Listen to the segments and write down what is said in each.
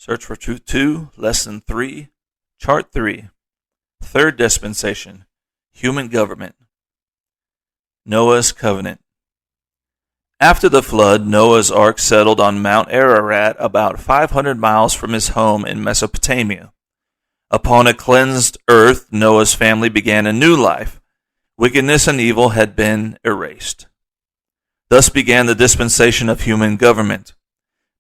Search for Truth 2, Lesson 3, Chart 3. Third Dispensation, Human Government. Noah's Covenant. After the flood, Noah's ark settled on Mount Ararat, about 500 miles from his home in Mesopotamia. Upon a cleansed earth, Noah's family began a new life. Wickedness and evil had been erased. Thus began the dispensation of human government.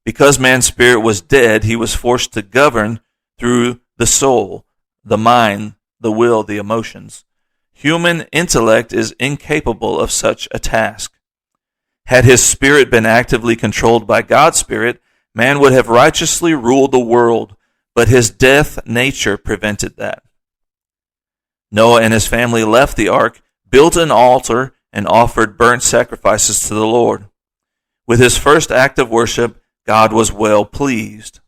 Because man's spirit was dead, he was forced to govern through the soul, the mind, the will, the emotions. Human intellect is incapable of such a task. Had his spirit been actively controlled by God's Spirit, man would have righteously ruled the world, but his death nature prevented that. Noah and his family left the ark, built an altar, and offered burnt sacrifices to the Lord. With his first act of worship, God was well pleased.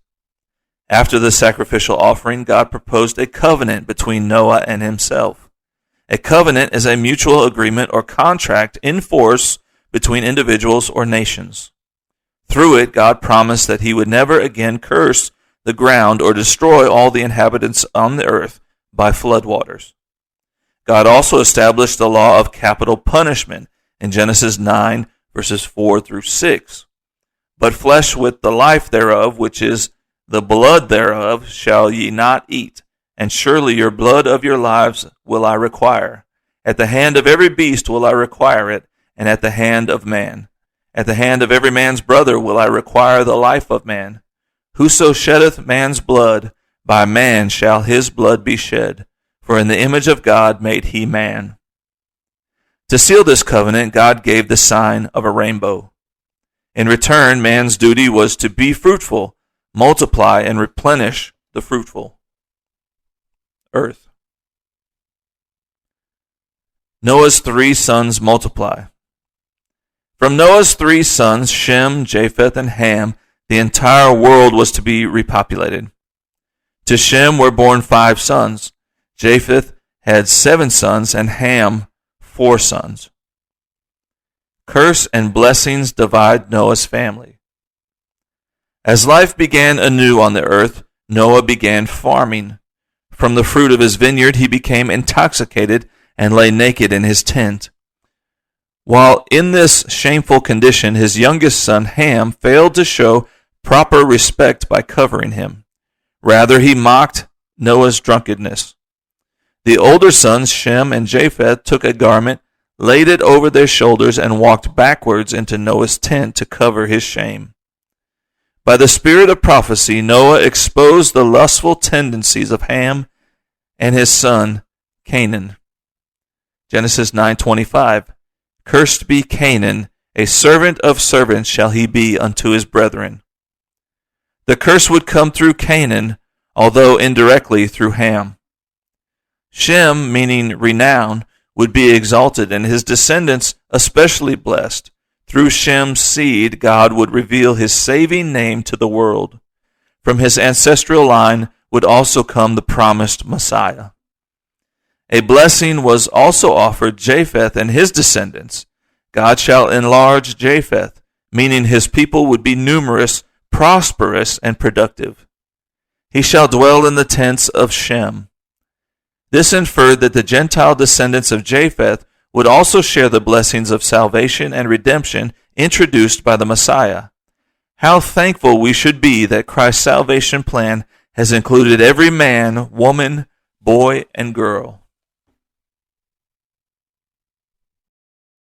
After the sacrificial offering, God proposed a covenant between Noah and himself. A covenant is a mutual agreement or contract in force between individuals or nations. Through it, God promised that he would never again curse the ground or destroy all the inhabitants on the earth by floodwaters. God also established the law of capital punishment in Genesis 9, verses 4 through 6. But flesh with the life thereof, which is the blood thereof, shall ye not eat, and surely your blood of your lives will I require. At the hand of every beast will I require it, and at the hand of man. At the hand of every man's brother will I require the life of man. Whoso sheddeth man's blood, by man shall his blood be shed, for in the image of God made he man. To seal this covenant, God gave the sign of a rainbow. In return, man's duty was to be fruitful, multiply, and replenish the fruitful earth. Noah's three sons multiply. From Noah's three sons, Shem, Japheth, and Ham, the entire world was to be repopulated. To Shem were born 5 sons. Japheth had 7 sons, and Ham 4 sons. Curse and blessings divide Noah's family. As life began anew on the earth, Noah began farming. From the fruit of his vineyard he became intoxicated and lay naked in his tent. While in this shameful condition, his youngest son Ham failed to show proper respect by covering him. Rather, he mocked Noah's drunkenness. The older sons, Shem and Japheth, took a garment, laid it over their shoulders, and walked backwards into Noah's tent to cover his shame. By the spirit of prophecy, Noah exposed the lustful tendencies of Ham and his son Canaan. Genesis 9:25. Cursed be Canaan, a servant of servants shall he be unto his brethren. The curse would come through Canaan, although indirectly through Ham. Shem, meaning renown, would be exalted, and his descendants especially blessed. Through Shem's seed, God would reveal his saving name to the world. From his ancestral line would also come the promised Messiah. A blessing was also offered Japheth and his descendants. God shall enlarge Japheth, meaning his people would be numerous, prosperous, and productive. He shall dwell in the tents of Shem. This inferred that the Gentile descendants of Japheth would also share the blessings of salvation and redemption introduced by the Messiah. How thankful we should be that Christ's salvation plan has included every man, woman, boy, and girl.